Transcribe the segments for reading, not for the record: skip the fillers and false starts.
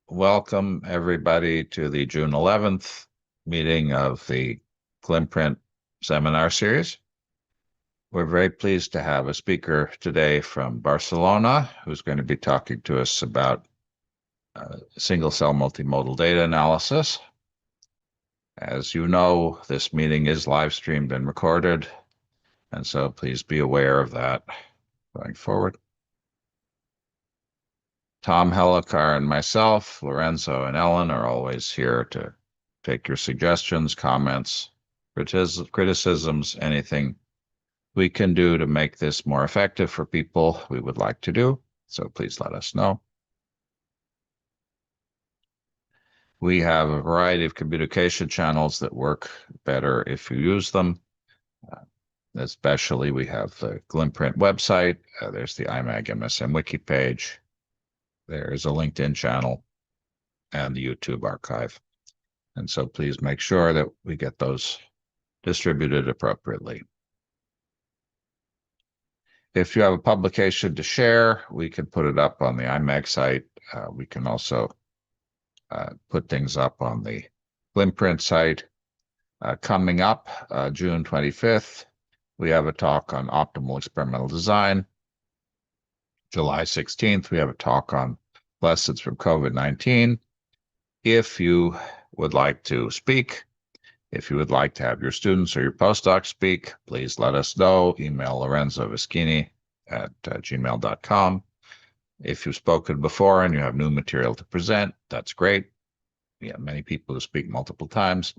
welcome everybody to the June 11th meeting of the GLIMPRINT seminar series. We're very pleased to have a speaker today from Barcelona who's going to be talking to us about single-cell multimodal data analysis. As you know, this meeting is live streamed and recorded, and so please be aware of that going forward. Tom Hellicar and myself, Lorenzo and Ellen, are always here to take your suggestions, comments, criticisms, anything we can do to make this more effective for people we would like to do. So please let us know. We have a variety of communication channels that work better if you use them. Especially we have the GLIMPRINT website. There's the IMAG MSM wiki page. There's a LinkedIn channel and the YouTube archive. And so please make sure that we get those distributed appropriately. If you have a publication to share, we can put it up on the IMAG site. We can also put things up on the GLIMPRINT site. Coming up June 25th, we have a talk on optimal experimental design. July 16th, we have a talk on lessons from COVID-19. If you would like to speak, if you would like to have your students or your postdocs speak, please let us know. Email Lorenzo Vischini at gmail.com. If you've spoken before and you have new material to present, that's great. We have many people who speak multiple times.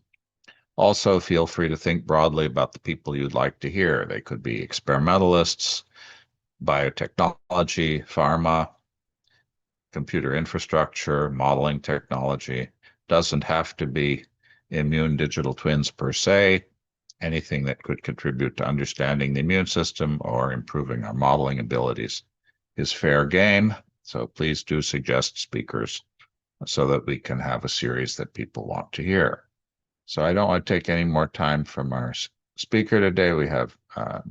Also, feel free to think broadly about the people you'd like to hear. They could be experimentalists, biotechnology, pharma, computer infrastructure, modeling technology. Doesn't have to be immune digital twins per se. Anything that could contribute to understanding the immune system or improving our modeling abilities is fair game. So please do suggest speakers so that we can have a series that people want to hear. So I don't want to take any more time from our speaker today. We have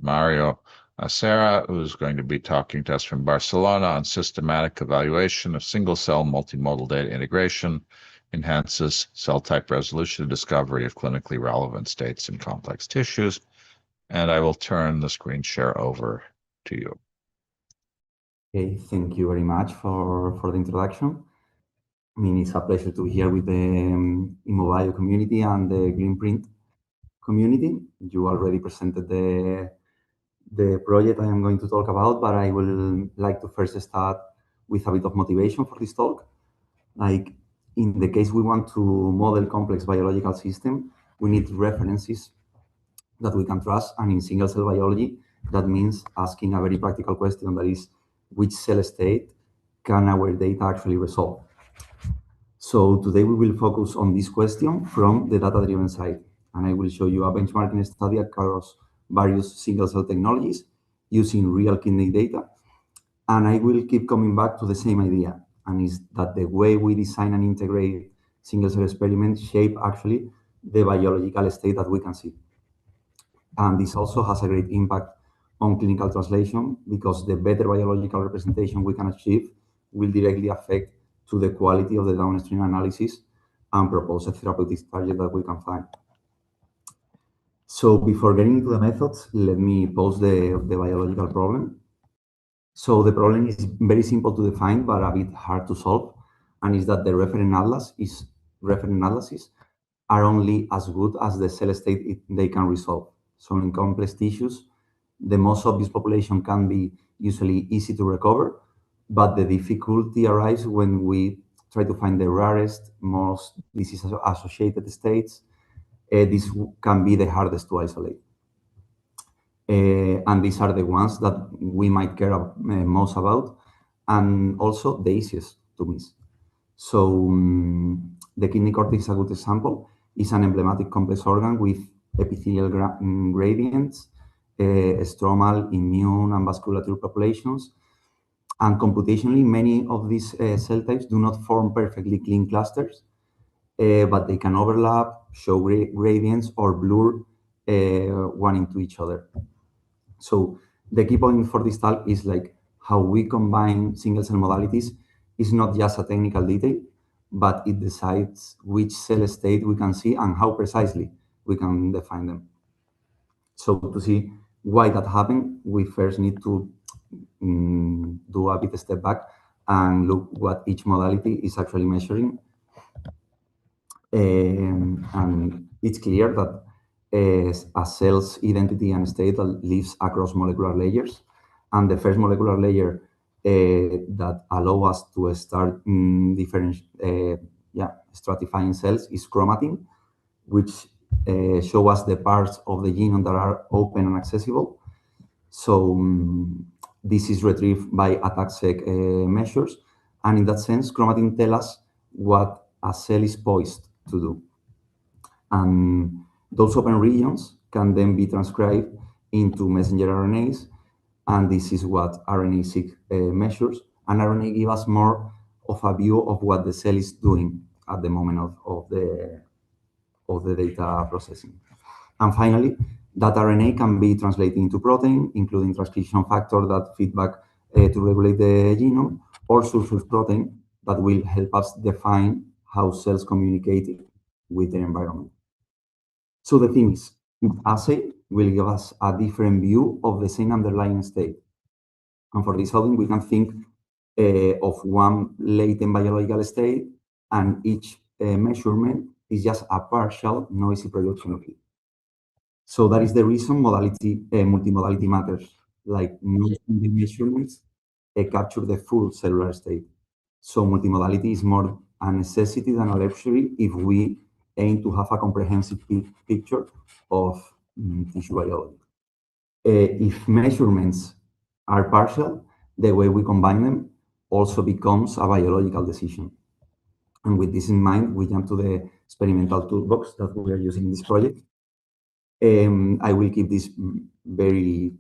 Mario Acera, who's going to be talking to us from Barcelona on systematic evaluation of single-cell multimodal data integration, enhances cell type resolution and discovery of clinically relevant states in complex tissues. And I will turn the screen share over to you. Okay, thank you very much for the introduction. I mean, it's a pleasure to be here with the Immobio community and the GLIMPRINT community. You already presented the project I am going to talk about, but I will like to first start with a bit of motivation for this talk. Like, in the case we want to model complex biological system, we need references that we can trust. And in single-cell biology, that means asking a very practical question, that is, which cell state can our data actually resolve? So today we will focus on this question from the data-driven side. And I will show you a benchmarking study across various single-cell technologies using real kidney data. And I will keep coming back to the same idea, and is that the way we design and integrate single-cell experiments shape actually the biological state that we can see. And this also has a great impact on clinical translation, because the better biological representation we can achieve will directly affect to the quality of the downstream analysis and propose a therapeutic target that we can find. So before getting into the methods, let me pose the biological problem. So the problem is very simple to define, but a bit hard to solve, and is that the referent analyses are only as good as the cell state they can resolve. So in complex tissues, the most obvious population can be usually easy to recover, but the difficulty arises when we try to find the rarest, most disease-associated states. This can be the hardest to isolate. And these are the ones that we might care most about, and also the easiest to miss. So the kidney cortex is a good example. It's an emblematic complex organ with epithelial gradients, stromal, immune, and vasculature populations. And computationally, many of these cell types do not form perfectly clean clusters, but they can overlap, show gradients, or blur one into each other. So the key point for this talk is like how we combine single-cell modalities is not just a technical detail, but it decides which cell state we can see and how precisely we can define them. So to see why that happened, we first need to do a bit step back and look what each modality is actually measuring. And it's clear that a cell's identity and state lives across molecular layers. And the first molecular layer that allow us to start stratifying cells is chromatin, which show us the parts of the genome that are open and accessible. So this is retrieved by ATAC-seq measures. And in that sense, chromatin tells us what a cell is poised to do. And those open regions can then be transcribed into messenger RNAs. And this is what RNA-seq measures. And RNA gives us more of a view of what the cell is doing at the moment of the data processing. And finally, that RNA can be translated into protein, including transcription factor that feedback to regulate the genome, or surface protein that will help us define how cells communicate with their environment. So the thing is, each assay will give us a different view of the same underlying state. And for this solving, we can think of one latent biological state, and each measurement is just a partial noisy projection of it. So that is the reason multimodality matters. Like no single measurements capture the full cellular state. So multimodality is more a necessity than a luxury if we aim to have a comprehensive picture of tissue biology. If measurements are partial, the way we combine them also becomes a biological decision. And with this in mind, we jump to the experimental toolbox that we are using in this project. I will give this very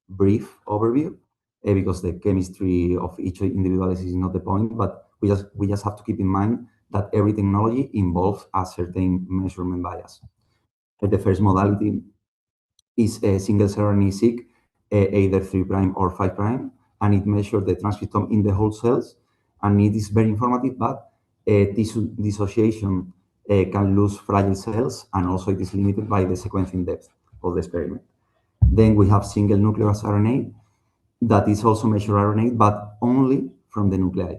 brief overview because the chemistry of each individual is not the point, but we just have to keep in mind that every technology involves a certain measurement bias. The first modality is a single scRNA-seq, either 3' or 5', and it measures the transcriptome in the whole cells, and it is very informative, but dissociation can lose fragile cells, and also it is limited by the sequencing depth of the experiment. Then we have single nucleus RNA, that is also measure RNA, but only from the nuclei.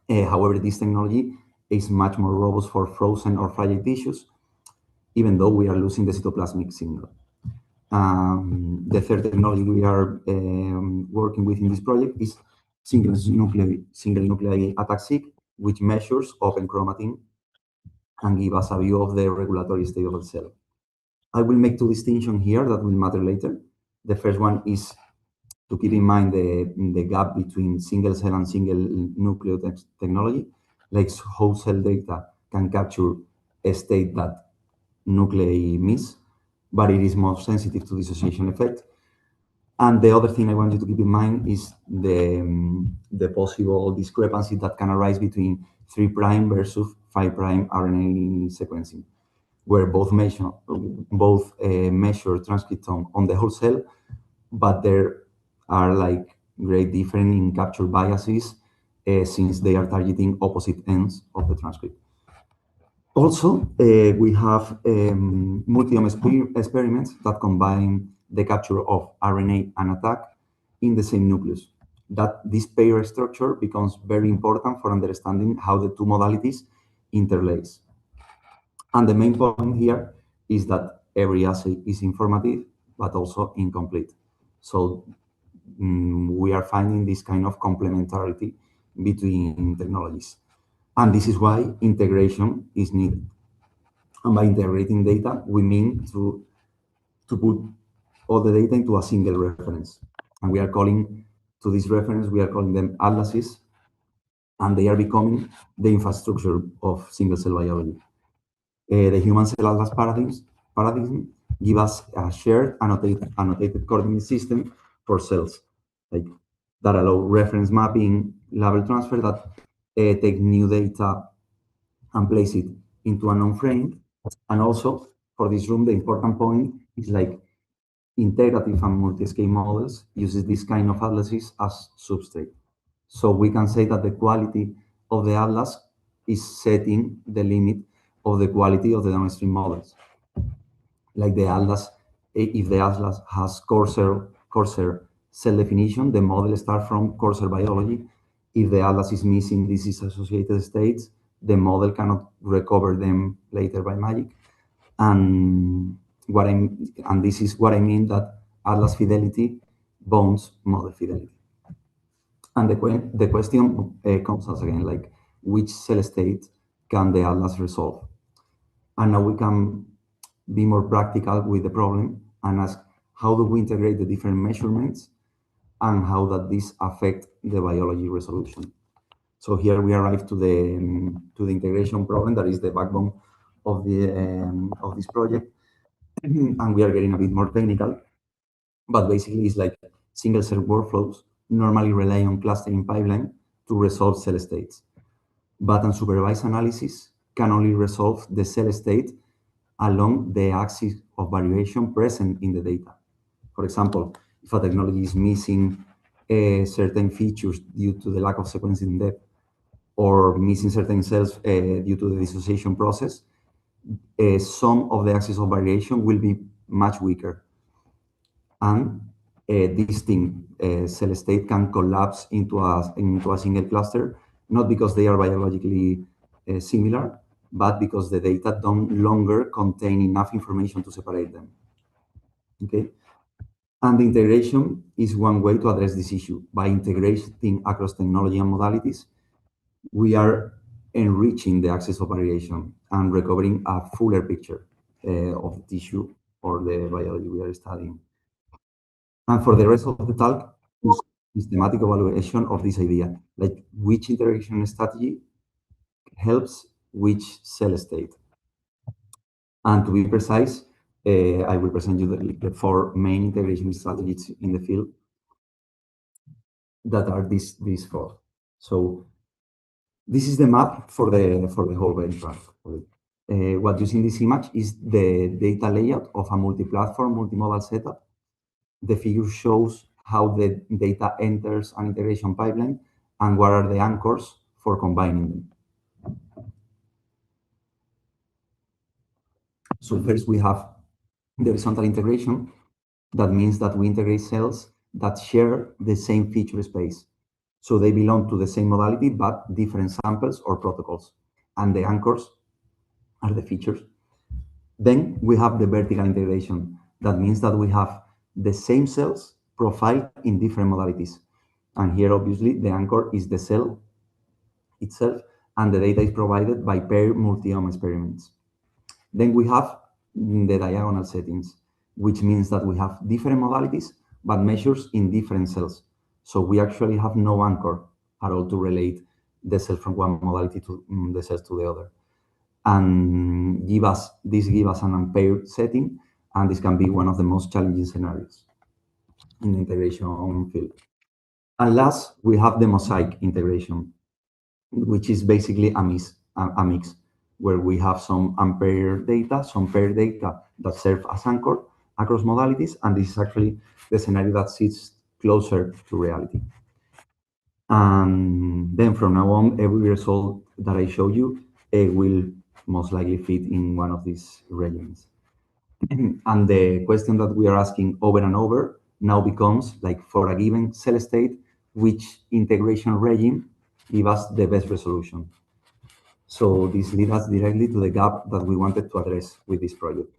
However, this technology is much more robust for frozen or fragile tissues, even though we are losing the cytoplasmic signal. The third technology we are working with in this project is single nuclei ATAC-seq, which measures open chromatin and give us a view of the regulatory state of the cell. I will make two distinctions here that will matter later. The first one is to keep in mind the gap between single cell and single nucleotide technology, like whole cell data can capture a state that nuclei miss, but it is more sensitive to dissociation effect. And the other thing I want you to keep in mind is the possible discrepancy that can arise between 3' versus 5' RNA sequencing, where both measure transcriptome on the whole cell, but there are like great difference in capture biases since they are targeting opposite ends of the transcript. Also, we have multi-omics experiments that combine the capture of RNA and ATAC in the same nucleus. That this pair structure becomes very important for understanding how the two modalities interlace. And the main point here is that every assay is informative, but also incomplete. So we are finding this kind of complementarity between technologies. And this is why integration is needed. And by integrating data, we mean to put all the data into a single reference. And we are calling to this reference, we are calling them atlases, and they are becoming the infrastructure of single cell biology. The human cell atlas paradigm give us a shared annotated coordinate system for cells, like that allow reference mapping, label transfer, that take new data and place it into a known frame. And also for this room, the important point is like integrative and multi-scale models uses this kind of atlases as substrate. So we can say that the quality of the atlas is setting the limit of the quality of the downstream models. Like the atlas, if the atlas has coarser cell definition, the model starts from coarser biology. If the atlas is missing disease-associated states, the model cannot recover them later by magic. And this is what I mean that atlas fidelity bounds model fidelity. And the question comes us again, like which cell state can the atlas resolve? And now we can be more practical with the problem and ask, how do we integrate the different measurements and how that this affect the biology resolution? So here we arrive to the integration problem that is the backbone of this project, and we are getting a bit more technical. But basically, it's like single cell workflows normally rely on clustering pipeline to resolve cell states. But unsupervised analysis can only resolve the cell state along the axis of variation present in the data. For example, if a technology is missing certain features due to the lack of sequencing depth or missing certain cells due to the dissociation process, some of the axis of variation will be much weaker. And this cell state can collapse into a single cluster, not because they are biologically similar, but because the data don't longer contain enough information to separate them. Okay, and the integration is one way to address this issue. By integrating across technology and modalities, we are enriching the axis of variation and recovering a fuller picture of the tissue or the biology we are studying. And for the rest of the talk, is systematic evaluation of this idea, like which integration strategy helps which cell state. And to be precise, I will present you the four main integration strategies in the field that are these four. So this is the map for the whole benchmark. What you see in this image is the data layout of a multi-platform, multimodal setup. The figure shows how the data enters an integration pipeline and what are the anchors for combining them. So first we have the horizontal integration. That means that we integrate cells that share the same feature space. So they belong to the same modality, but different samples or protocols. And the anchors are the features. Then we have the vertical integration. That means that we have the same cells profiled in different modalities. And here, obviously, the anchor is the cell itself, and the data is provided by paired multi-omic experiments. Then we have the diagonal settings, which means that we have different modalities, but measures in different cells. So we actually have no anchor at all to relate the cell from one modality to the cells to the other. And give us an unpaired setting, and this can be one of the most challenging scenarios in the integration field. And last, we have the mosaic integration, which is basically a mix where we have some unpaired data, some paired data that serve as anchor across modalities, and this is actually the scenario that sits closer to reality. And then from now on, every result that I show you will most likely fit in one of these regimens. And the question that we are asking over and over now becomes, like, for a given cell state, which integration regime give us the best resolution? So this leads us directly to the gap that we wanted to address with this project.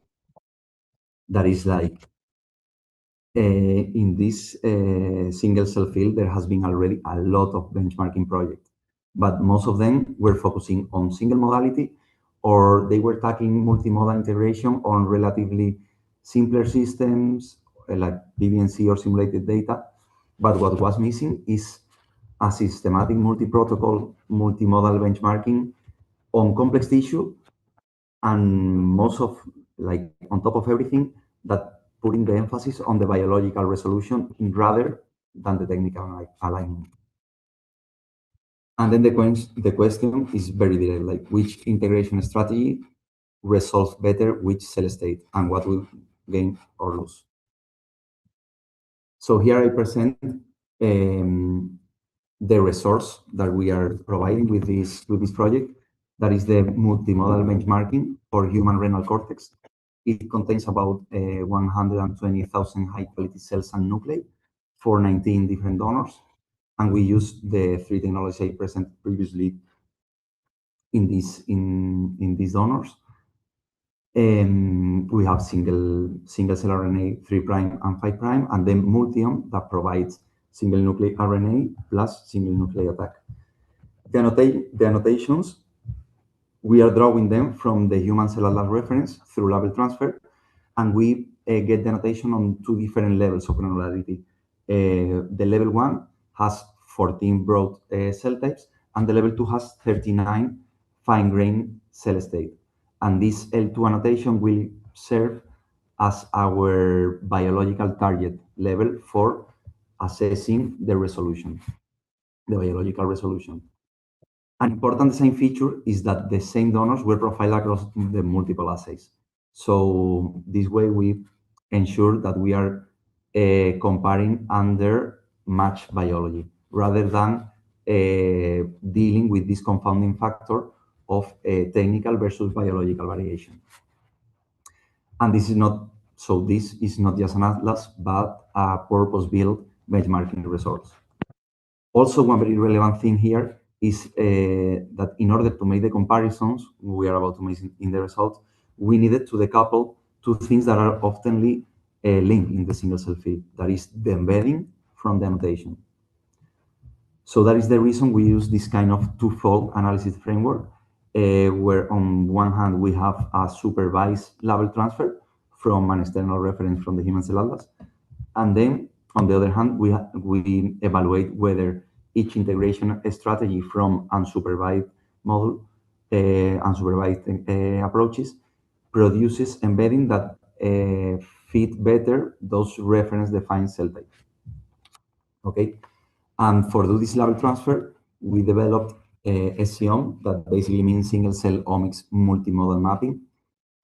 That is like, in this single cell field, there has been already a lot of benchmarking projects, but most of them were focusing on single modality, or they were tackling multimodal integration on relatively simpler systems like BBNC or simulated data. But what was missing is a systematic multi-protocol, multimodal benchmarking on complex tissue, and most of, like, on top of everything, that putting the emphasis on the biological resolution rather than the technical alignment. And then the question is very direct, like, which integration strategy resolves better which cell state and what will gain or lose. So here I present the resource that we are providing with this project. That is the multimodal benchmarking for human renal cortex. It contains about 120,000 high-quality cells and nuclei for 19 different donors. And we use the three technologies I presented previously in these donors. We have single cell RNA 3' and 5', and then Multiome that provides single nuclear RNA plus single nuclear ATAC. The annotations, we are drawing them from the human cell atlas reference through label transfer, and we get the annotation on two different levels of granularity. The level 1 has 14 broad cell types, and the level 2 has 39 fine-grained cell state. And this L2 annotation will serve as our biological target level for assessing the resolution, the biological resolution. An important design feature is that the same donors were profiled across the multiple assays. So this way we ensure that we are comparing under matched biology rather than dealing with this confounding factor of technical versus biological variation. And this is not just an atlas, but a purpose-built benchmarking resource. Also, one very relevant thing here is that in order to make the comparisons we are about to make in the results, we needed to decouple two things that are oftenly linked in the single cell field. That is the embedding from the annotation. So that is the reason we use this kind of twofold analysis framework, where on one hand we have a supervised label transfer from an external reference from the human cell atlas, and then on the other hand we evaluate whether each integration strategy from unsupervised model, unsupervised approaches produces embedding that fit better those reference-defined cell types. Okay. And for this label transfer, we developed scOMM, that basically means single cell omics multimodal mapping.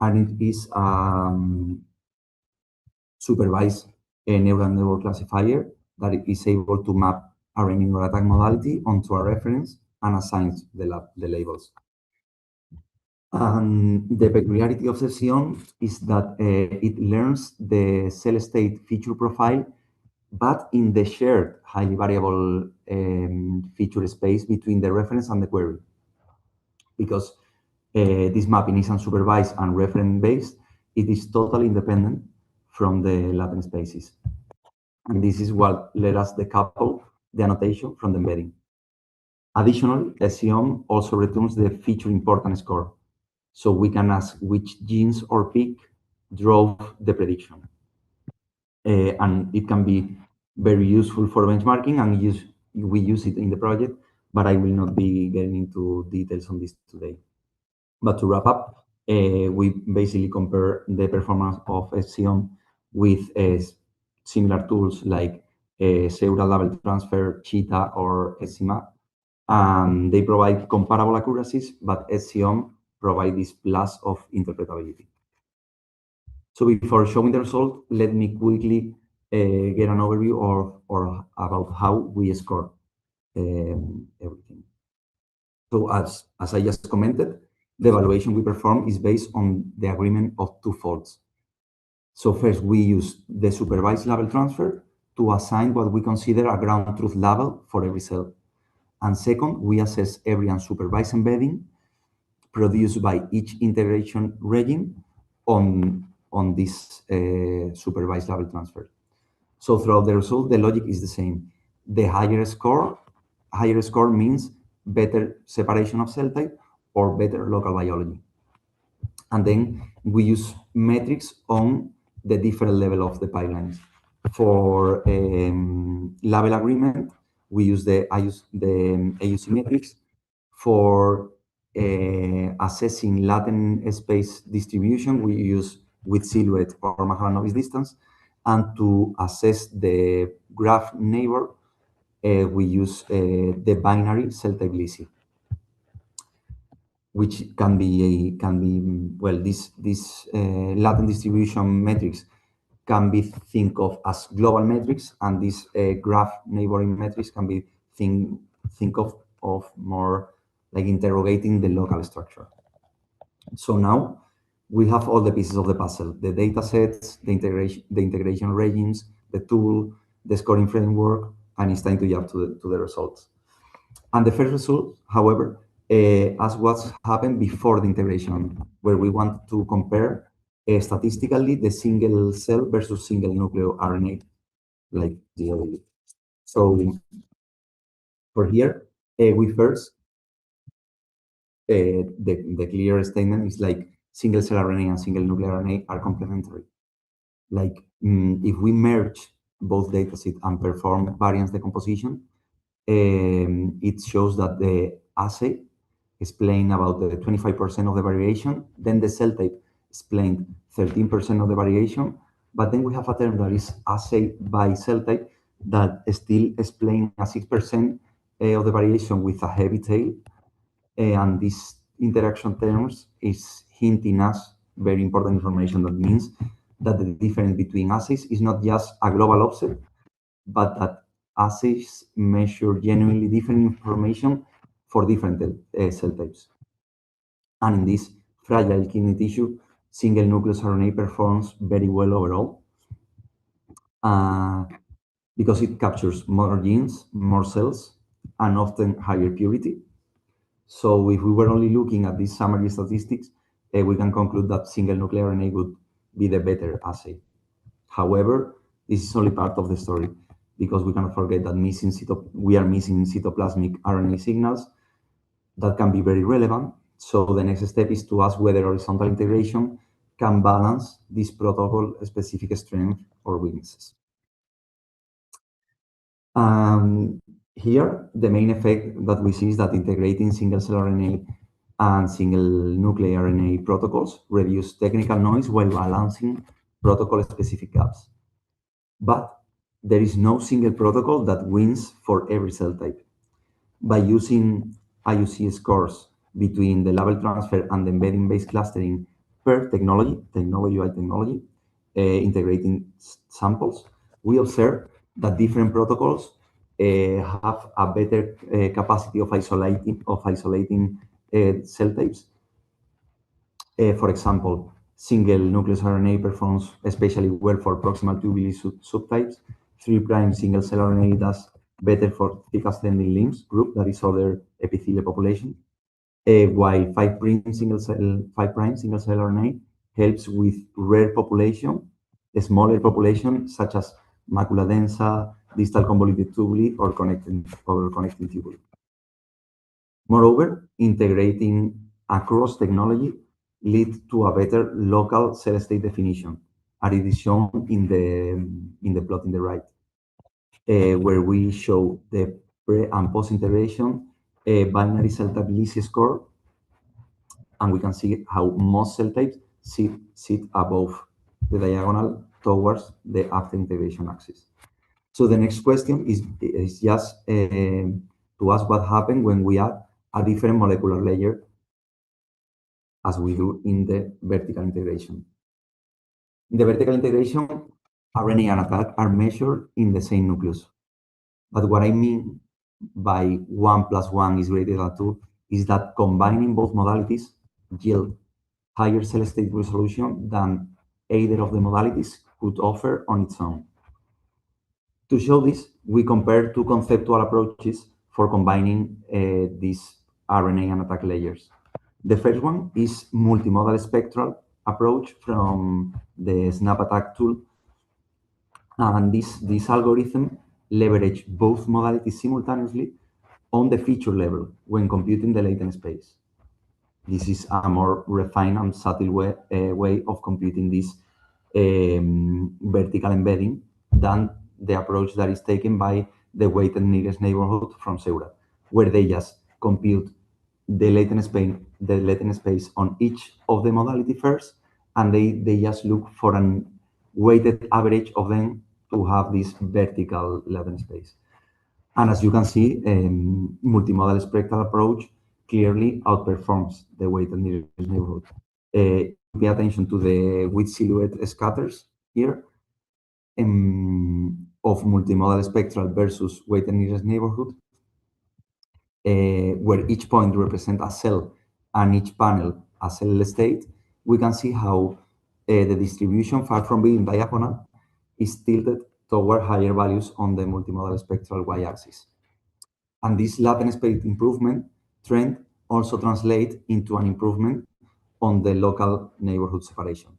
And it is supervised neural network classifier that is able to map RNA or ATAC modality onto a reference and assigns the labels. And the peculiarity of scOMM is that it learns the cell state feature profile, but in the shared highly variable feature space between the reference and the query. Because this mapping is unsupervised and reference-based, it is totally independent from the latent spaces. And this is what let us decouple the annotation from the embedding. Additionally, scOMM also returns the feature importance score. So we can ask which genes or peak drove the prediction. And it can be very useful for benchmarking, and we use it in the project, but I will not be getting into details on this today. But to wrap up, we basically compare the performance of scOMM with similar tools like Acera label transfer, Cheetah, or SCMap. They provide comparable accuracies, but scOMM provides this plus of interpretability. So before showing the result, let me quickly get an overview or about how we score everything. So as I just commented, the evaluation we perform is based on the agreement of two folds. So first, we use the supervised label transfer to assign what we consider a ground truth label for every cell. And second, we assess every unsupervised embedding produced by each integration regime on this supervised label transfer. So throughout the result, the logic is the same. The higher score means better separation of cell type or better local biology. And then we use metrics on the different level of the pipelines. For label agreement, we use the AUC metrics. For assessing latent space distribution, we use with silhouette or Mahalanobis distance. And to assess the graph neighbor, we use the binary cell type LISI, which can be well, this latent distribution metrics can be think of as global metrics, and this graph neighboring metrics can be think of more like interrogating the local structure. So now we have all the pieces of the puzzle: the data sets, the integration regimes, the tool, the scoring framework, and it's time to jump to the results. And the first result, however, as what's happened before the integration, where we want to compare statistically the single cell versus single nuclear RNA, like GLIMPRINT. So for here, we first, the clear statement is like single cell RNA and single nuclear RNA are complementary. Like if we merge both datasets and perform variance decomposition, it shows that the assay explain about the 25% of the variation, then the cell type explained 13% of the variation, but then we have a term that is assay by cell type that still explain a 6% of the variation with a heavy tail, and this interaction terms is hinting us very important information. That means that the difference between assays is not just a global offset, but that assays measure genuinely different information for different cell types. And in this fragile kidney tissue, single nucleus RNA performs very well overall because it captures more genes, more cells, and often higher purity. So if we were only looking at these summary statistics, we can conclude that single nuclear RNA would be the better assay. However, this is only part of the story, because we cannot forget that we are missing cytoplasmic RNA signals that can be very relevant. So the next step is to ask whether horizontal integration can balance this protocol-specific strength or weaknesses. Here, the main effect that we see is that integrating single-cell RNA and single-nuclear RNA protocols reduce technical noise while balancing protocol-specific gaps. But there is no single protocol that wins for every cell type. By using IUC scores between the label transfer and the embedding-based clustering per technology by technology, integrating samples, we observe that different protocols have a better capacity of isolating cell types. For example, single nucleus RNA performs especially well for proximal tubular subtypes. 3' single cell RNA does better for thick ascending limbs group, that is other epithelial population. While 5' single cell RNA helps with rare population, a smaller population such as macula densa, distal convoluted tubuli, or connecting tubuli. Moreover, integrating across technology leads to a better local cell state definition, as it is shown in the plot in the right, where we show the pre and post integration binary cell type Lisi score, and we can see how most cell types sit above the diagonal towards the after integration axis. So the next question is just to ask what happens when we add a different molecular layer as we do in the vertical integration. In the vertical integration, RNA and ATAC are measured in the same nucleus. But what I mean by 1 + 1 is greater than 2 is that combining both modalities yield higher cell state resolution than either of the modalities could offer on its own. To show this, we compare two conceptual approaches for combining these RNA and ATAC layers. The first one is multimodal spectral approach from the snATAC tool. And this algorithm leverage both modalities simultaneously on the feature level when computing the latent space. This is a more refined and subtle way of computing this vertical embedding than the approach that is taken by the weighted nearest neighborhood from Acera, where they just compute the latent space on each of the modality first, and they just look for an weighted average of them to have this vertical latent space. And as you can see, multimodal spectral approach clearly outperforms the weighted nearest neighborhood. Pay attention to the width silhouette scatters here of multimodal spectral versus weighted nearest neighborhood. where each point represents a cell and each panel a cell state, we can see how the distribution, far from being diagonal, is tilted toward higher values on the multimodal spectral y-axis. And this latent state improvement trend also translates into an improvement on the local neighborhood separation.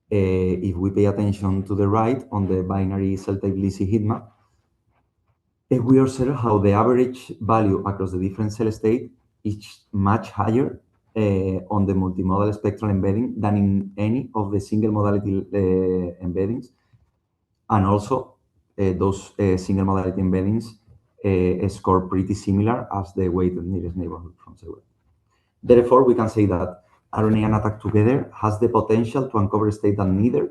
If we pay attention to the right on the binary cell type Lisi heat map, we observe how the average value across the different cell states is much higher on the multimodal spectral embedding than in any of the single modality embeddings. And also, those single modality embeddings score pretty similar as the weighted nearest neighborhood from zero. Therefore, we can say that RNA and ATAC together has the potential to uncover a state that neither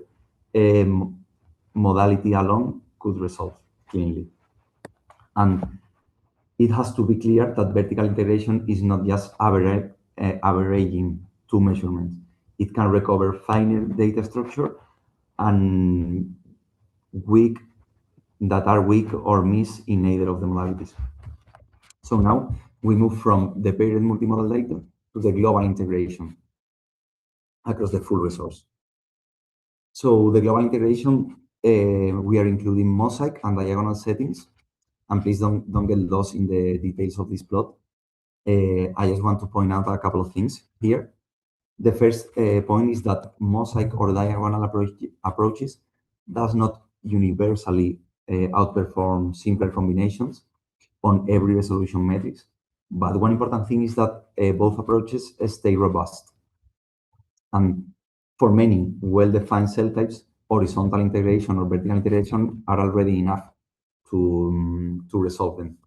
modality alone could resolve cleanly. And it has to be clear that vertical integration is not just averaging two measurements. It can recover finer data structure and that are weak or miss in either of the modalities. So now we move from the paired multimodal data to the global integration across the full resource. So the global integration, we are including mosaic and diagonal settings. And please don't get lost in the details of this plot. I just want to point out a couple of things here. The first point is that mosaic or diagonal approaches does not universally outperform simpler combinations on every resolution metrics. But one important thing is that both approaches stay robust. And for many well-defined cell types, horizontal integration or vertical integration are already enough to resolve them.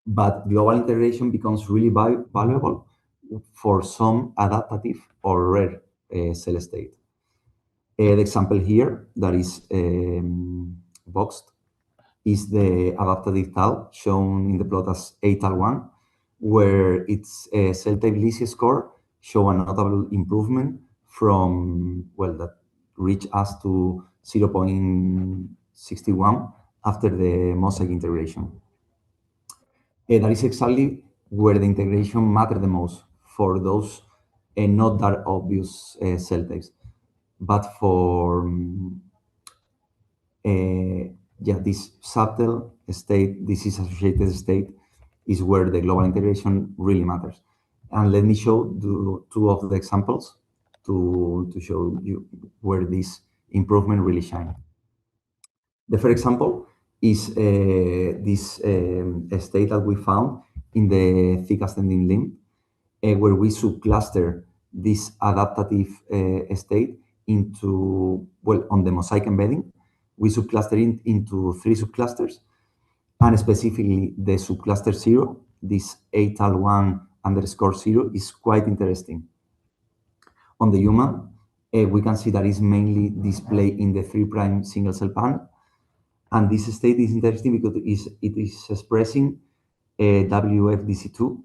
But global integration becomes really valuable for some adaptive or rare cell state. The example here that is boxed is the adaptive TAL shown in the plot as ATAL1, where its cell type Lisi score show a notable improvement from, well, that reach us to 0.61 after the mosaic integration. That is exactly where the integration matters the most for those not that obvious cell types. But for this subtle state, disease-associated state, is where the global integration really matters. And let me show two of the examples to show you where this improvement really shines. The first example is this state that we found in the thick ascending limb, where we subcluster this adaptive state into, well, on the mosaic embedding, we subcluster it into 3 subclusters, and specifically the subcluster 0, this ATAL1_0 is quite interesting. On the human, we can see that it's mainly displayed in the 3' single cell panel. And this state is interesting because it is expressing WFDC2,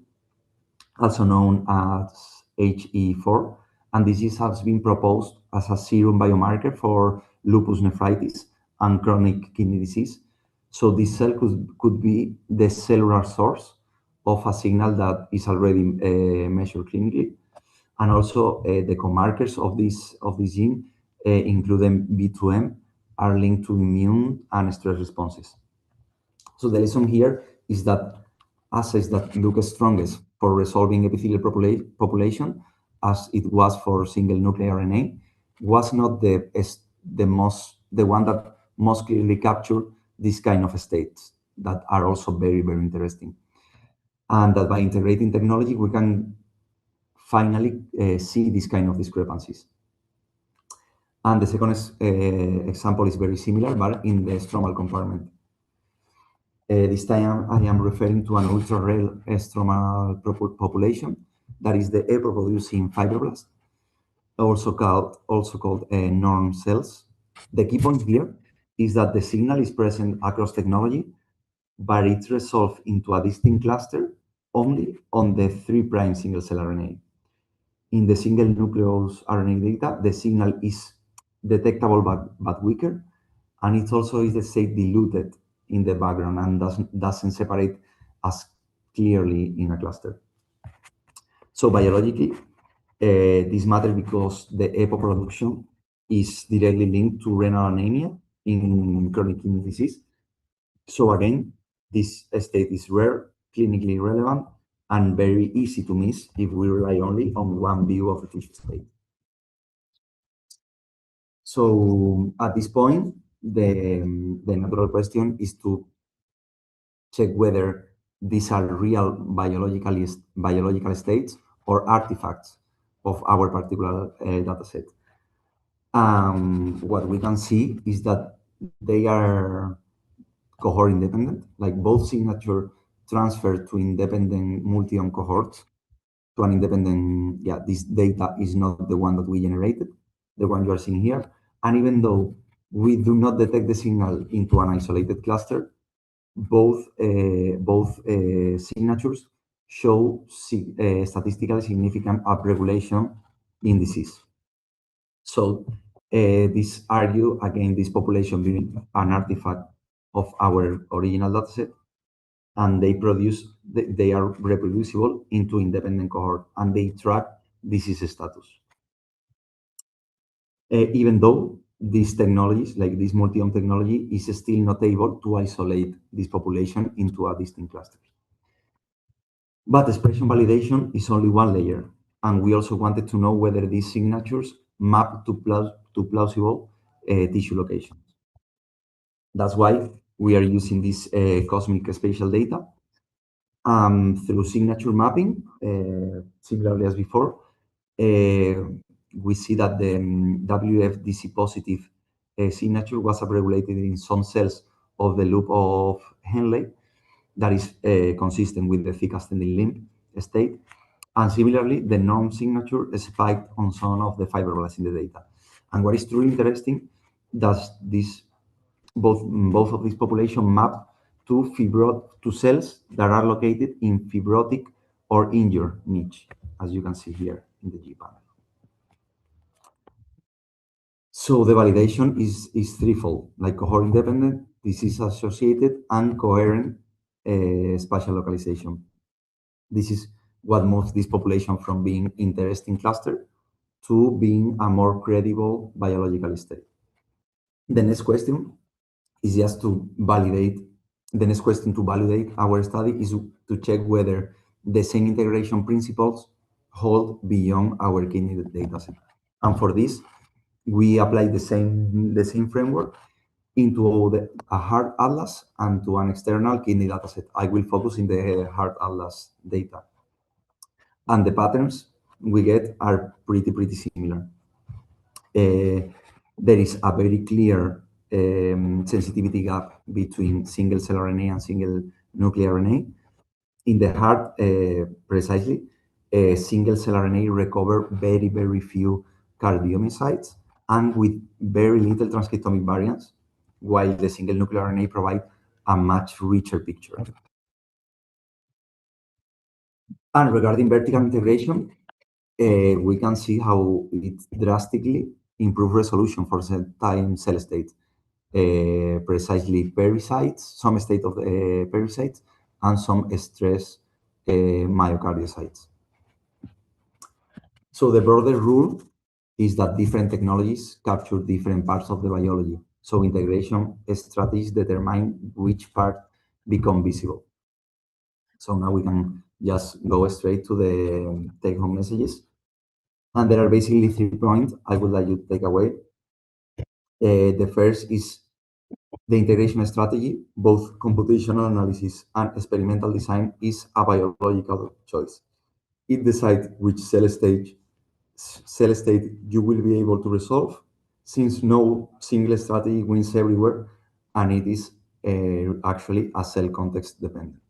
also known as HE4. And this has been proposed as a serum biomarker for lupus nephritis and chronic kidney disease. So this cell could be the cellular source of a signal that is already measured clinically. And also the comarkers of this gene, including B2M, are linked to immune and stress responses. So the lesson here is that assays that look strongest for resolving epithelial population, as it was for single nuclear RNA, was not the one that most clearly captured this kind of states that are also very, very interesting. And that by integrating technology, we can finally see this kind of discrepancies. And the second example is very similar, but in the stromal compartment. This time I am referring to an ultra-rare stromal population that is the erythropoietin-producing fibroblast, also called Norn cells. The key point here is that the signal is present across technology, but it's resolved into a distinct cluster only on the 3' single cell RNA. In the single nucleus RNA data, the signal is detectable but weaker, and it also is the state diluted in the background and doesn't separate as clearly in a cluster. So biologically, this matters because the EPO production is directly linked to renal anemia in chronic kidney disease. So again, this state is rare, clinically relevant, and very easy to miss if we rely only on one view of the tissue state. So at this point, the natural question is to check whether these are real biological states or artifacts of our particular data set. What we can see is that they are cohort independent, like both signature transfer to independent multi-ohm cohorts to an independent, this data is not the one that we generated, the one you are seeing here. And even though we do not detect the signal into an isolated cluster, both signatures show statistically significant upregulation in disease. So this argue again this population being an artifact of our original dataset, and they are reproducible into independent cohort, and they track disease status. Even though these technologies, like this multi-ohm technology, is still not able to isolate this population into a distinct cluster. But expression validation is only one layer, and we also wanted to know whether these signatures map to plausible tissue locations. That's why we are using this cosmic spatial data through signature mapping, similarly as before. We see that the WFDC positive signature was upregulated in some cells of the loop of Henle that is consistent with the thick ascending limb state. And similarly, the Norn signature spiked on some of the fibroblasts in the data. And what is truly interesting, that both of these population map to cells that are located in fibrotic or injured niche, as you can see here in the G panel. So the validation is threefold, like cohort independent, disease associated, and coherent spatial localization. This is what moves this population from being interesting cluster to being a more credible biological state. The next question is just to validate. The next question to validate our study is to check whether the same integration principles hold beyond our kidney dataset. And for this, we apply the same framework into a hard atlas and to an external kidney dataset. I will focus in the hard atlas data. And the patterns we get are pretty similar. There is a very clear sensitivity gap between single cell RNA and single nuclear RNA. In the heart, precisely, single cell RNA recover very few cardiomyocytes and with very little transcriptomic variance, while the single nuclear RNA provide a much richer picture. And regarding vertical integration, we can see how it drastically improves resolution for certain cell states, precisely pericytes, some state of the pericytes, and some stress myocardiocytes. So the broader rule is that different technologies capture different parts of the biology. So integration strategies determine which part become visible. So now we can just go straight to the take-home messages. And there are basically 3 points I would like you to take away. The first is the integration strategy, both computational analysis and experimental design, is a biological choice. It decides which cell state you will be able to resolve, since no single strategy wins everywhere, and it is actually a cell context dependent.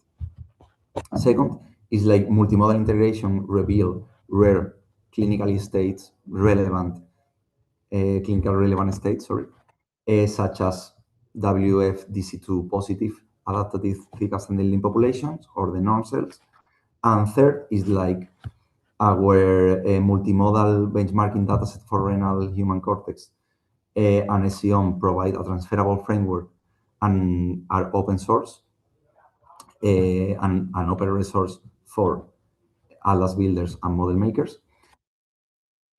Second is like multimodal integration reveal rare clinical relevant states, such as WFDC2 positive adaptive thick ascending limb populations or the Norn cells. And third is like our multimodal benchmarking dataset for renal human cortex and scOMM provide a transferable framework and are open source. an open resource for atlas builders and model makers.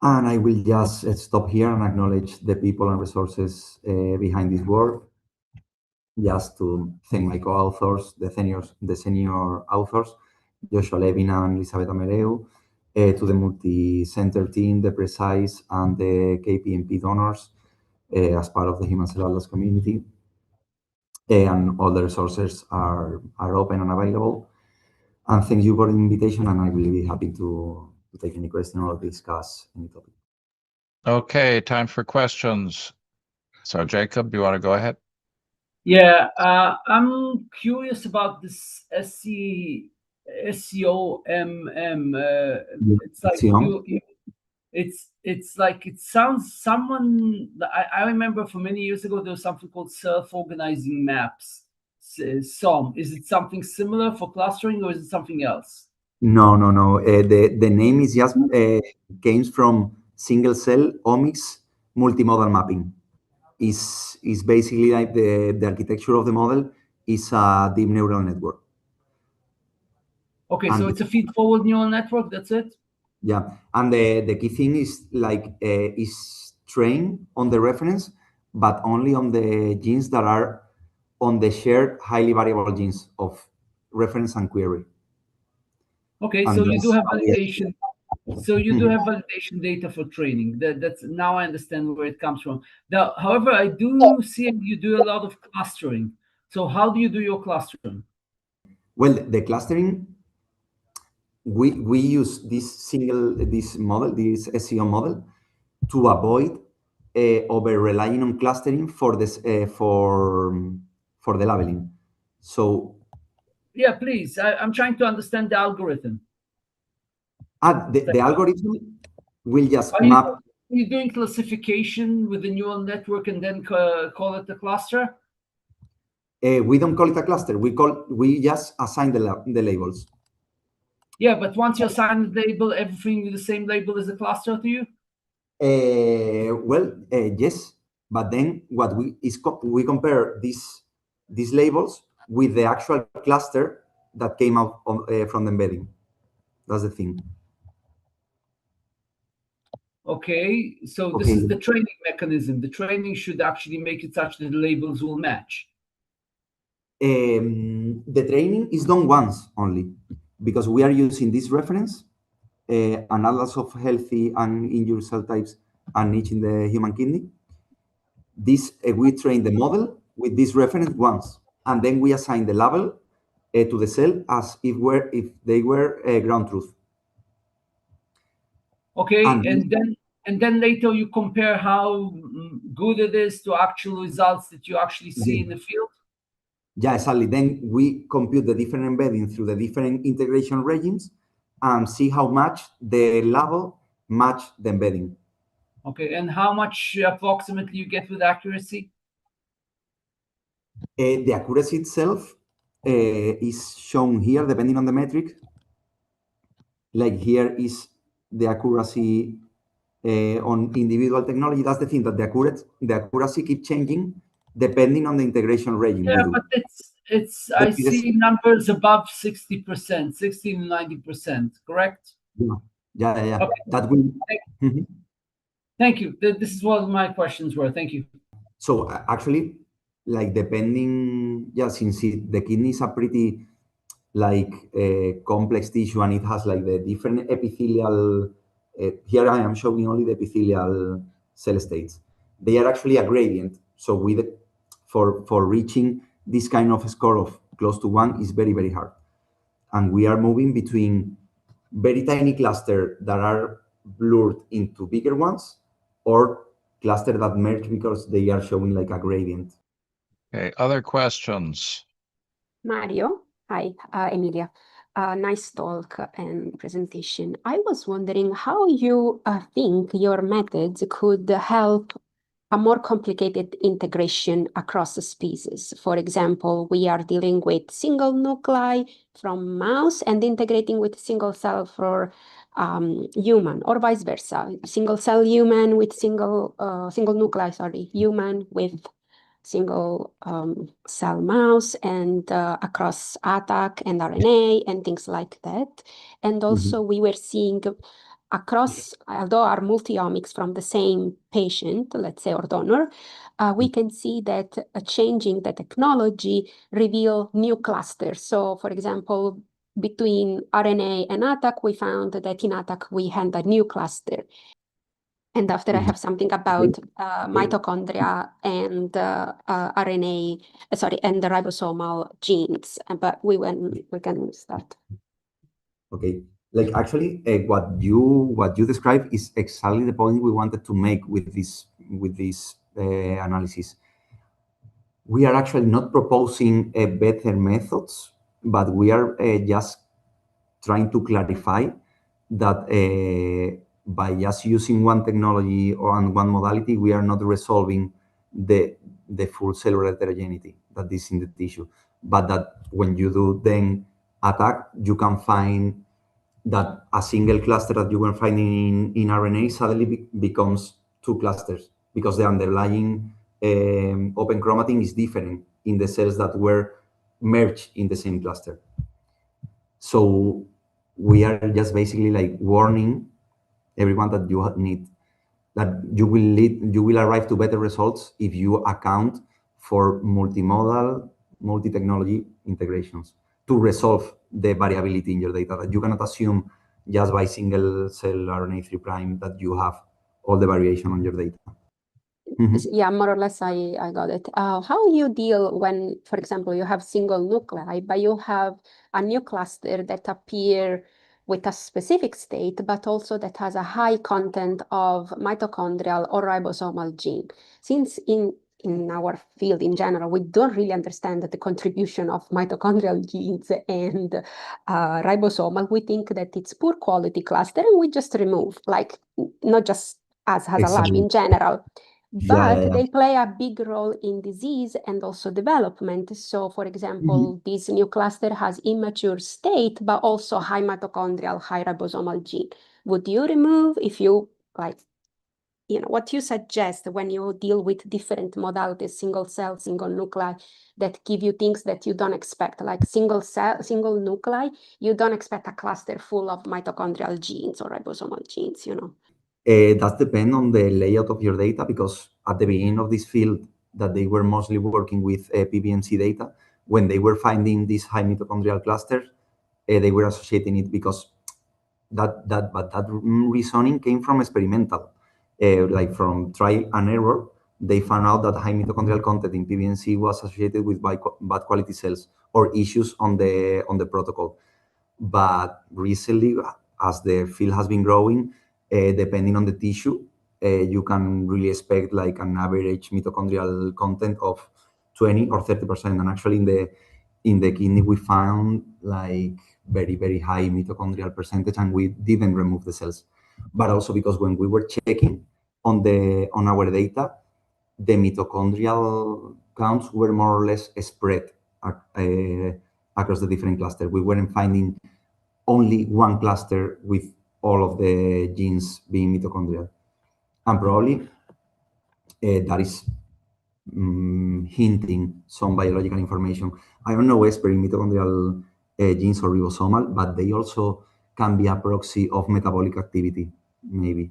And I will just stop here and acknowledge the people and resources behind this work. Just to thank my co-authors, the senior authors, Joshua Levin and Elisabetta Mereu, to the multi-center team, the PRECISE and the KPMP donors as part of the Human Cell Atlas community. And all the resources are open and available. And thank you for the invitation, and I will be happy to take any question or discuss any topic. Okay, time for questions. So Jacob, you want to go ahead? Yeah, I'm curious about this scOMM. It's like it's like it sounds someone. I remember for many years ago there was something called self-organizing maps. SOM. Is it something similar for clustering, or is it something else? No. The name is just came from single cell omics multimodal mapping. Is basically like the architecture of the model is a deep neural network. Okay, so it's a feed-forward neural network. That's it. Yeah, and the key thing is like is trained on the reference, but only on the genes that are on the shared highly variable genes of reference and query. Okay, so you do have validation. So you do have validation data for training. That's now I understand where it comes from. Now, however, I do see you do a lot of clustering. So how do you do your clustering? Well, the clustering, we use this model, this SEO model, to avoid over relying on clustering for this for the labeling. So yeah, please. I'm trying to understand the algorithm. The algorithm will just map. Are you doing classification with the neural network and then call it a cluster? We don't call it a cluster. We just assign the labels. Yeah, but once you assign the label, everything with the same label is a cluster to you? Yes, but then what we compare these labels with the actual cluster that came out from the embedding. That's the thing. Okay, so this is the training mechanism. The training should actually make it such that the labels will match. The training is done once only, because we are using this reference, an atlas of healthy and injured cell types and niche in the human kidney. We train the model with this reference once, and then we assign the label to the cell as if they were ground truth. Okay, and then later you compare how good it is to actual results that you actually see in the field. Yeah, exactly. Then we compute the different embedding through the different integration regimes and see how much the label match the embedding. Okay, and how much approximately you get with accuracy? The accuracy itself is shown here depending on the metric. Like here is the accuracy on individual technology. That's the thing, that the accuracy keeps changing depending on the integration regime. Yeah, but I see numbers above 60%, 60 to 90%, correct? Yeah. Okay. That will. Thank you. This is what my questions were. Thank you. So actually, like depending, since the kidney is a pretty complex tissue and it has like the different epithelial. Here I am showing only the epithelial cell states. They are actually a gradient. So for reaching this kind of score of close to 1 is very, very hard. And we are moving between very tiny clusters that are blurred into bigger ones, or clusters that merge because they are showing like a gradient. Okay, other questions? Mario, hi, Emilia. Nice talk and presentation. I was wondering how you think your methods could help a more complicated integration across the species. For example, we are dealing with single nuclei from mouse and integrating with single cell for human, or vice versa. Single cell human with single nuclei, human with single cell mouse and across ATAC and RNA and things like that. And also we were seeing across, although our multi-omics from the same patient, let's say, or donor, we can see that changing the technology reveal new clusters. So for example, between RNA and ATAC, we found that in ATAC we had a new cluster. And after I have something about mitochondria and RNA, and the ribosomal genes, but we can start. Okay, like actually, what you described is exactly the point we wanted to make with this analysis. We are actually not proposing better methods, but we are just trying to clarify that by just using one technology or one modality, we are not resolving the full cellular heterogeneity that is in the tissue. But that when you do then ATAC, you can find that a single cluster that you were finding in RNA suddenly becomes two clusters because the underlying open chromatin is different in the cells that were merged in the same cluster. So we are just basically like warning everyone that you will arrive to better results if you account for multimodal, multi-technology integrations to resolve the variability in your data, that you cannot assume just by single cell RNA3' that you have all the variation on your data. Yeah, more or less, I got it. How you deal when, for example, you have single nuclei, but you have a new cluster that appear with a specific state, but also that has a high content of mitochondrial or ribosomal gene. Since in our field in general, we don't really understand the contribution of mitochondrial genes and ribosomal, we think that it's poor quality cluster and we just remove, like not just us as a lab in general. But they play a big role in disease and also development. So, for example, this new cluster has immature state, but also high mitochondrial, high ribosomal gene. Would you remove, if you like, what you suggest when you deal with different modalities, single cell, single nuclei, that give you things that you don't expect, like single cell, single nuclei, you don't expect a cluster full of mitochondrial genes or ribosomal genes, That depends on the layout of your data, because at the beginning of this field that they were mostly working with PBMC data, when they were finding these high mitochondrial clusters, they were associating it because that reasoning came from experimental, like from trial and error. They found out that high mitochondrial content in PBMC was associated with bad quality cells or issues on the protocol. But recently, as the field has been growing, depending on the tissue, you can really expect like an average mitochondrial content of 20 or 30%. And actually in the kidney, we found like very, very high mitochondrial percentage, and we didn't remove the cells. But also because when we were checking on our data, the mitochondrial counts were more or less spread across the different clusters. We weren't finding only one cluster with all of the genes being mitochondrial. And probably that is hinting some biological information. I don't know expert in mitochondrial genes or ribosomal, but they also can be a proxy of metabolic activity, maybe.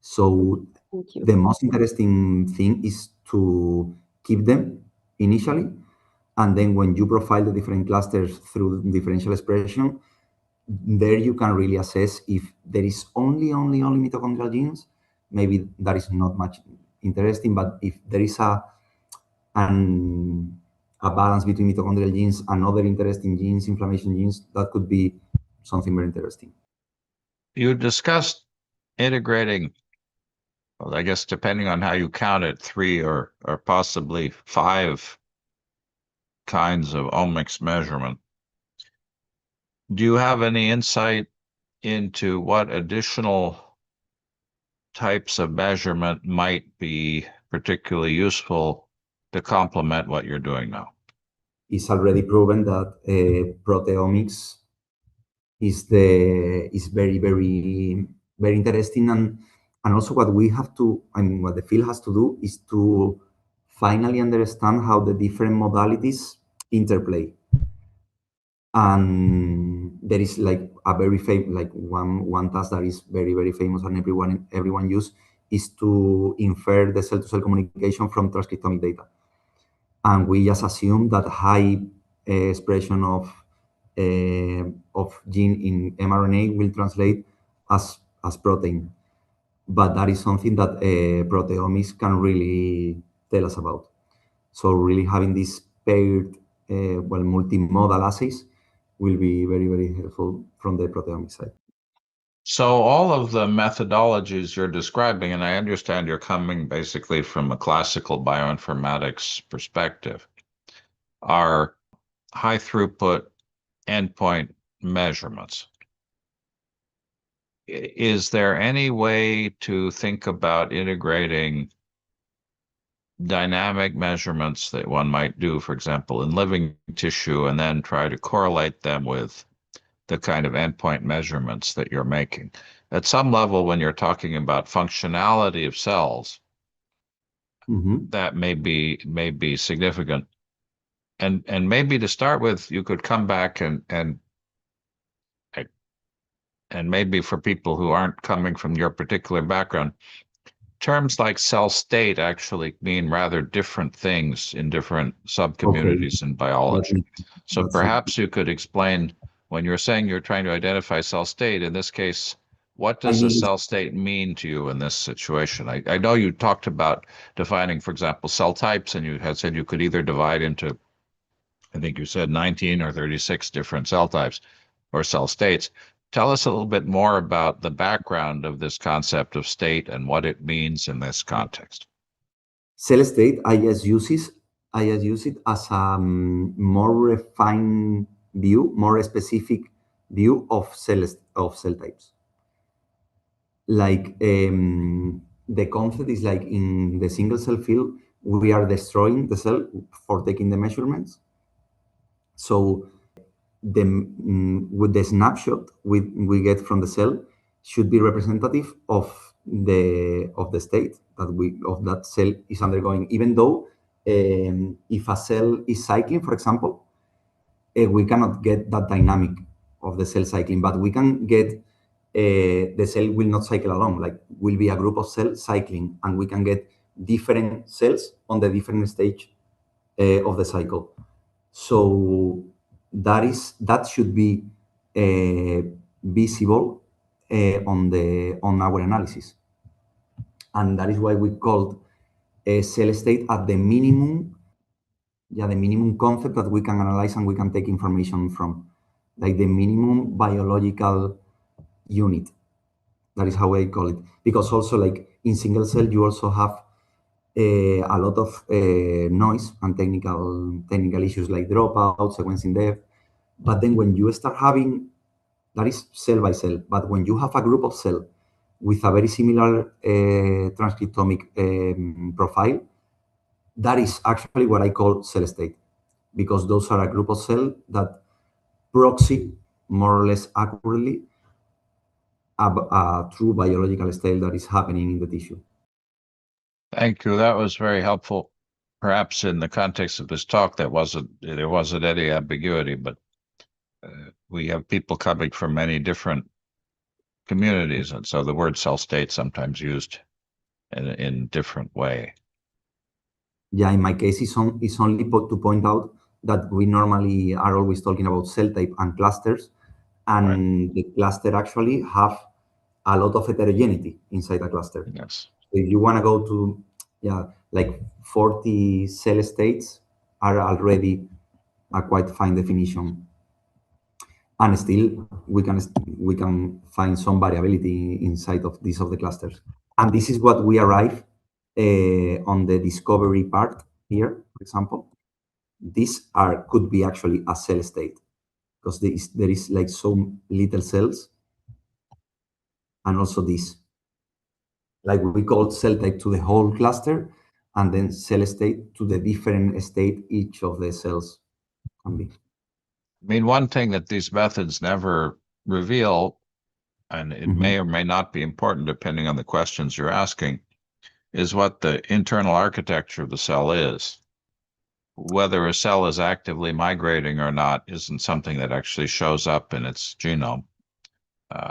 So the most interesting thing is to keep them initially, and then when you profile the different clusters through differential expression, there you can really assess if there is only mitochondrial genes. Maybe that is not much interesting, but if there is a balance between mitochondrial genes and other interesting genes, inflammation genes, that could be something very interesting. You discussed integrating, well, I guess depending on how you count it, 3 or possibly 5 kinds of omics measurement. Do you have any insight into what additional types of measurement might be particularly useful to complement what you're doing now? It's already proven that proteomics is very, very, very interesting, and also what we have to, what the field has to do is to finally understand how the different modalities interplay. And there is like a very famous, like one task that is very, very famous and everyone use is to infer the cell-to-cell communication from transcriptomic data. And we just assume that high expression of gene in mRNA will translate as protein. But that is something that proteomics can really tell us about. So really having these paired, multimodal assays will be very, very helpful from the proteomics side. So all of the methodologies you're describing, and I understand you're coming basically from a classical bioinformatics perspective, are high throughput endpoint measurements. Is there any way to think about integrating dynamic measurements that one might do, for example, in living tissue, and then try to correlate them with the kind of endpoint measurements that you're making? At some level, when you're talking about functionality of cells, that may be significant. And maybe to start with, you could come back and maybe for people who aren't coming from your particular background, terms like cell state actually mean rather different things in different subcommunities in biology. So perhaps you could explain, when you're saying you're trying to identify cell state, in this case, what does a cell state mean to you in this situation? I know you talked about defining, for example, cell types, and you had said you could either divide into, I think you said 19 or 36 different cell types or cell states. Tell us a little bit more about the background of this concept of state and what it means in this context. Cell state, I just use it as a more refined view, more specific view of cell types. Like the concept is like in the single cell field, we are destroying the cell for taking the measurements. So with the snapshot we get from the cell should be representative of the state that that cell is undergoing. Even though if a cell is cycling, for example, we cannot get that dynamic of the cell cycling, but we can get the cell will not cycle alone. Like will be a group of cells cycling, and we can get different cells on the different stage of the cycle. So that should be visible on our analysis, and that is why we called a cell state at the minimum, the minimum concept that we can analyze and we can take information from, like the minimum biological unit. That is how I call it, because also like in single cell you also have a lot of noise and technical issues like dropout, sequencing depth. But then when you start having, that is cell by cell, but when you have a group of cells with a very similar transcriptomic profile, that is actually what I call cell state, because those are a group of cells that proxy more or less accurately a true biological state that is happening in the tissue. Thank you. That was very helpful. Perhaps in the context of this talk, there wasn't any ambiguity, but we have people coming from many different communities, and so the word cell state sometimes used in different way. Yeah, in my case, it's only to point out that we normally are always talking about cell type and clusters, and the cluster actually have a lot of heterogeneity inside a cluster. Yes. So if you want to go to, like 40 cell states are already a quite fine definition. And still, we can find some variability inside of the clusters. And this is what we arrive on the discovery part here, for example. These could be actually a cell state, because there is like so little cells, and also this. Like we call cell type to the whole cluster, and then cell state to the different state each of the cells can be. I mean, one thing that these methods never reveal, and it may or may not be important depending on the questions you're asking, is what the internal architecture of the cell is. Whether a cell is actively migrating or not isn't something that actually shows up in its genome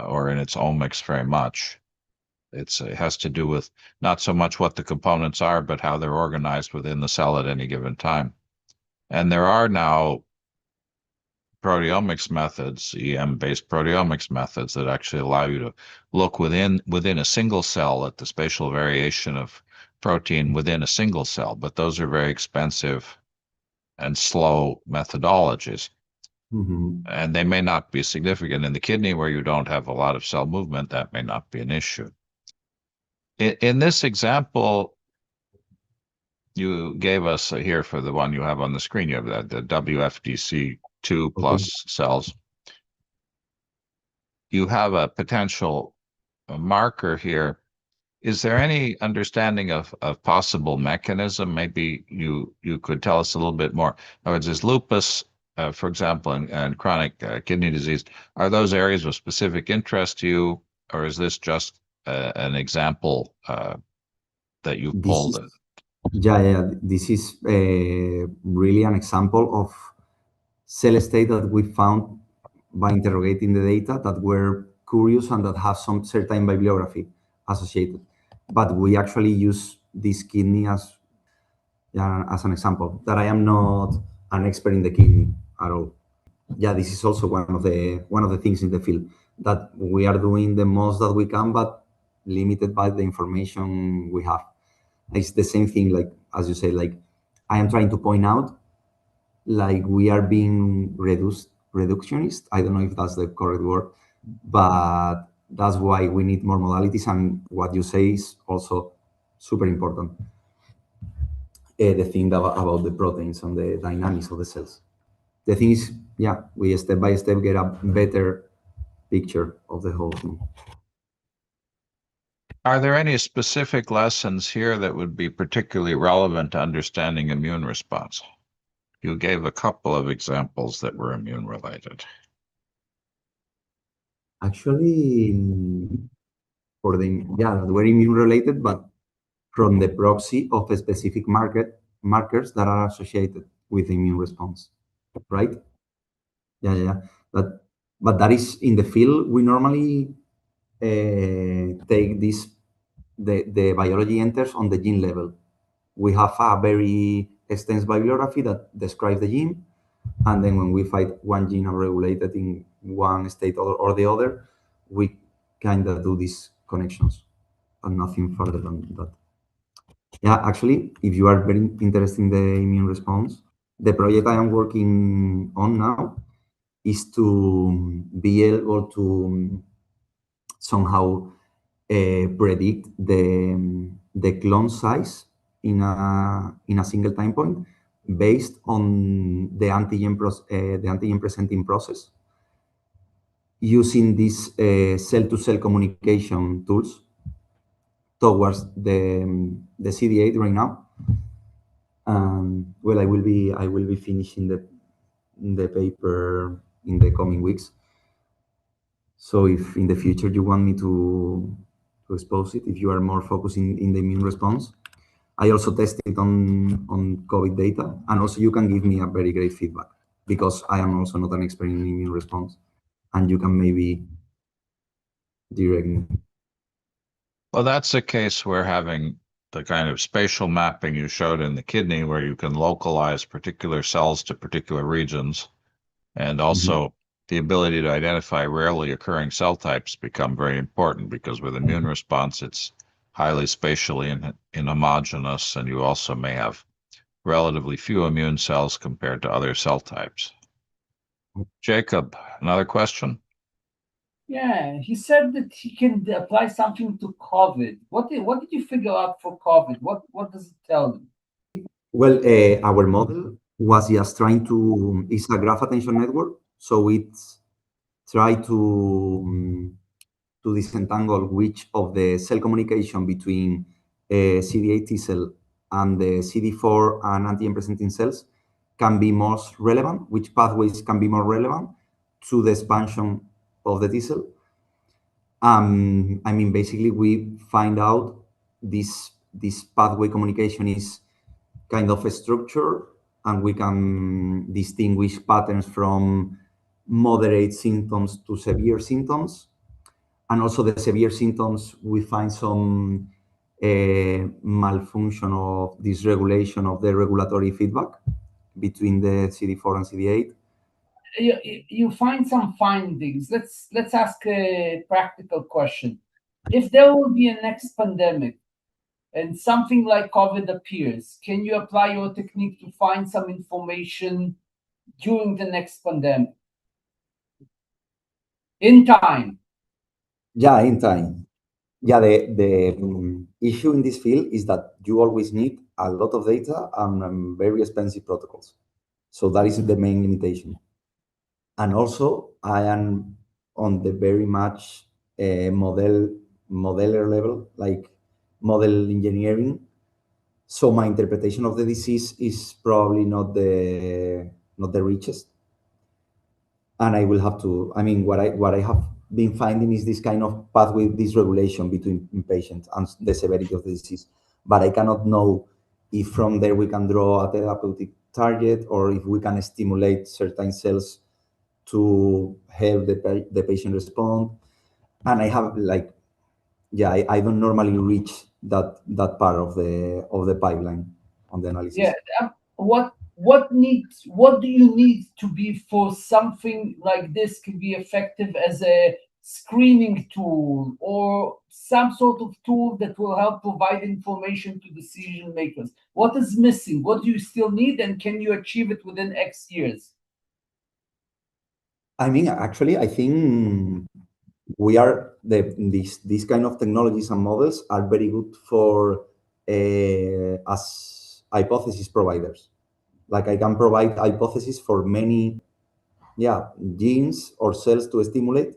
or in its omics very much. It has to do with not so much what the components are, but how they're organized within the cell at any given time. And there are now proteomics methods, EM-based proteomics methods, that actually allow you to look within a single cell at the spatial variation of protein within a single cell, but those are very expensive and slow methodologies. And they may not be significant in the kidney where you don't have a lot of cell movement. That may not be an issue. In this example you gave us here for the one you have on the screen, you have the WFDC2 plus cells. You have a potential marker here. Is there any understanding of possible mechanism? Maybe you could tell us a little bit more. In other words, is lupus, for example, and chronic kidney disease, are those areas of specific interest to you, or is this just an example that you pulled? Yeah, this is really an example of cell state that we found by interrogating the data that were curious and that have some certain bibliography associated. But we actually use this kidney as an example, that I am not an expert in the kidney at all. Yeah, this is also one of the things in the field, that we are doing the most that we can, but limited by the information we have. It's the same thing, like, as you say, like, I am trying to point out, like, we are being reductionist. I don't know if that's the correct word, but that's why we need more modalities. And what you say is also super important. The thing about the proteins and the dynamics of the cells. The thing is, yeah, we step by step get a better picture of the whole thing. Are there any specific lessons here that would be particularly relevant to understanding immune response? You gave a couple of examples that were immune related. Actually, that were immune related, but from the proxy of a specific markers that are associated with the immune response, right? Yeah. But that is in the field. We normally take the biology enters on the gene level. We have a very extensive bibliography that describes the gene, and then when we find one gene regulated in one state or the other, we kind of do these connections and nothing further than that. Yeah, actually, if you are very interested in the immune response, the project I am working on now is to be able to somehow predict the clone size in a single time point based on the antigen presenting process using these cell-to-cell communication tools towards the CD8 right now. Well, I will be finishing the paper in the coming weeks. So if in the future you want me to expose it, if you are more focused in the immune response, I also tested on COVID data, and also you can give me a very great feedback because I am also not an expert in immune response, and you can maybe direct me. Well, that's a case where having the kind of spatial mapping you showed in the kidney, where you can localize particular cells to particular regions, and also the ability to identify rarely occurring cell types become very important, because with immune response, it's highly spatially inhomogeneous, and you also may have relatively few immune cells compared to other cell types. Jacob, another question? Yeah, he said that he can apply something to COVID. What did you figure out for COVID? What does it tell you? Well, our model was just trying to, it's a graph attention network, so it's try to disentangle which of the cell communication between CD8 T cell and the CD4 and antigen presenting cells can be most relevant, which pathways can be more relevant to the expansion of the T cell. I mean, basically, we find out this this pathway communication is kind of a structure, and we can distinguish patterns from moderate symptoms to severe symptoms. And also the severe symptoms, we find some malfunction of dysregulation of the regulatory feedback between the CD4 and CD8. You find some findings. Let's ask a practical question. If there will be a next pandemic and something like COVID appears, can you apply your technique to find some information during the next pandemic? In time. Yeah, in time. Yeah, the issue in this field is that you always need a lot of data and very expensive protocols. So that is the main limitation. And also, I am on the very much modeler level, like model engineering. So my interpretation of the disease is probably not the richest. And I will have to, I mean, what I have been finding is this kind of pathway dysregulation between patients and the severity of the disease. But I cannot know if from there we can draw a therapeutic target, or if we can stimulate certain cells to help the patient respond. And I have like, yeah, I don't normally reach that part of the pipeline on the analysis. Yeah, what do you need to be for something like this can be effective as a screening tool or some sort of tool that will help provide information to decision makers? What is missing? What do you still need, and can you achieve it within X years? I mean, actually, I think we are these kind of technologies and models are very good for as hypothesis providers. Like I can provide hypotheses for many, genes or cells to stimulate,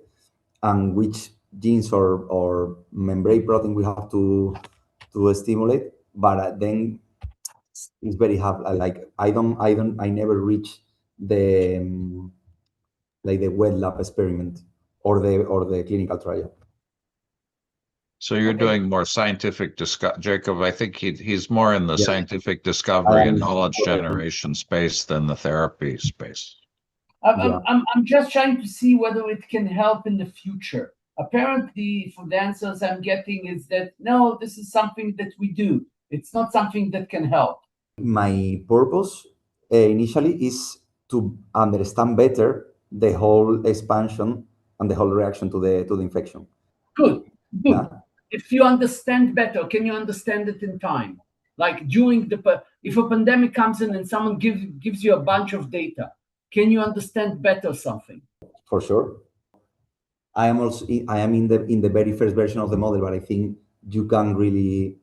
and which genes or membrane protein we have to stimulate. But then it's very hard. Like I never reach the like the wet lab experiment or the clinical trial. So you're doing more scientific Jacob, I think he's more in the scientific discovery and knowledge generation space than the therapy space. I'm just trying to see whether it can help in the future. Apparently, for the answers I'm getting is that, no, this is something that we do. It's not something that can help. My purpose initially is to understand better the whole expansion and the whole reaction to the infection. Good. Yeah. If you understand better, can you understand it in time? Like during if a pandemic comes in and someone gives you a bunch of data, can you understand better something? For sure. I am in the very first version of the model, but I think you can really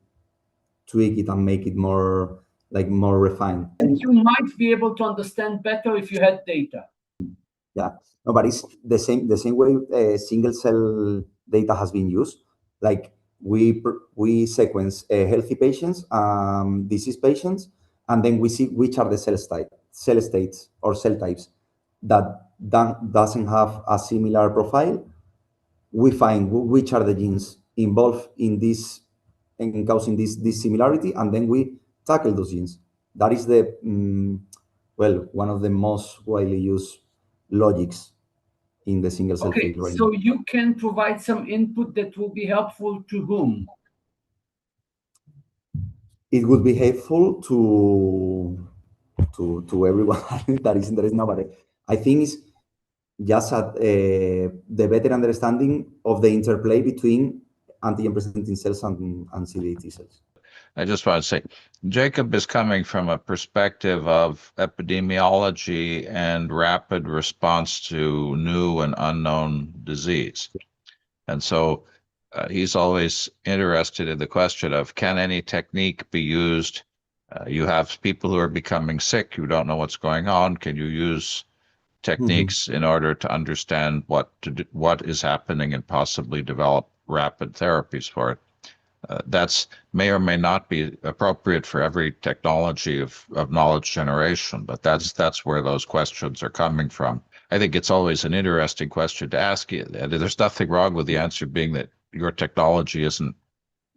tweak it and make it more refined. And you might be able to understand better if you had data. Yeah, no, but it's the same way single cell data has been used. Like we sequence healthy patients, diseased patients, and then we see which are the cell states or cell types that doesn't have a similar profile. We find which are the genes involved in this and causing this similarity, and then we tackle those genes. That is the one of the most widely used logics in the single cell field right now. So you can provide some input that will be helpful to whom? It would be helpful to everyone that is interested now, but I think it's just the better understanding of the interplay between antigen-presenting cells and CD8 T cells. I just want to say, Jacob is coming from a perspective of epidemiology and rapid response to new and unknown disease. And so he's always interested in the question of, can any technique be used? You have people who are becoming sick, who don't know what's going on. Can you use techniques in order to understand what is happening and possibly develop rapid therapies for it? That's may or may not be appropriate for every technology of knowledge generation, but that's where those questions are coming from. I think it's always an interesting question to ask you. There's nothing wrong with the answer being that your technology isn't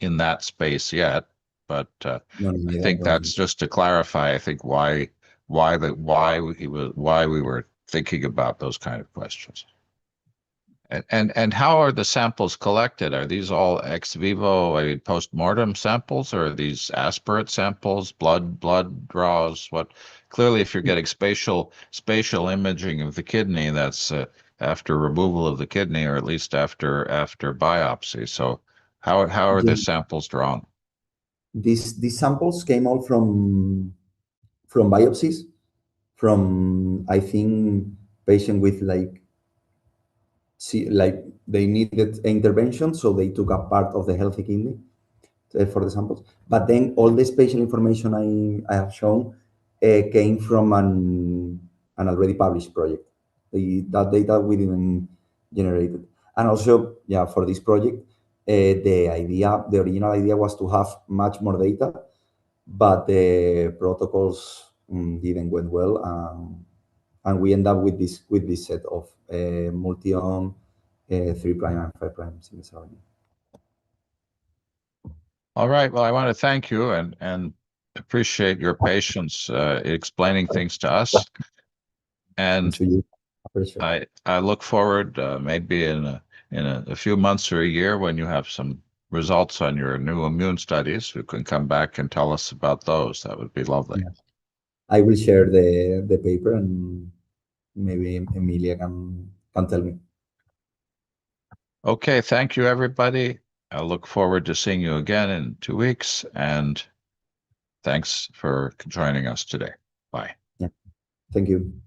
in that space yet. but No, I I think don't that's think. just to clarify. I think why we were thinking about those kind of questions. And how are the samples collected? Are these all ex vivo, I mean, post-mortem samples, or are these aspirate samples, blood draws? What clearly, if you're getting spatial imaging of the kidney, that's after removal of the kidney, or at least after biopsy. So how are the samples drawn? These samples came out from biopsies, from I think patient with like they needed intervention, so they took a part of the healthy kidney for the samples. But then all the spatial information I have shown came from an already published project. That data we didn't generate it. And also, yeah, for this project, the original idea was to have much more data, but the protocols didn't went well, and we end up with this set of multi-ohm 3' and 5' single RNA. All right. Well, I want to thank you and appreciate your patience explaining things to us. And To you, appreciate. I look forward maybe in a few months or a year when you have some results on your new immune studies, you can come back and tell us about those. That would be lovely. Yeah. I will share the paper, and maybe Emilia can tell me. Okay, thank you, everybody. I look forward to seeing you again in 2 weeks, and thanks for joining us today. Bye. Yeah. Thank you.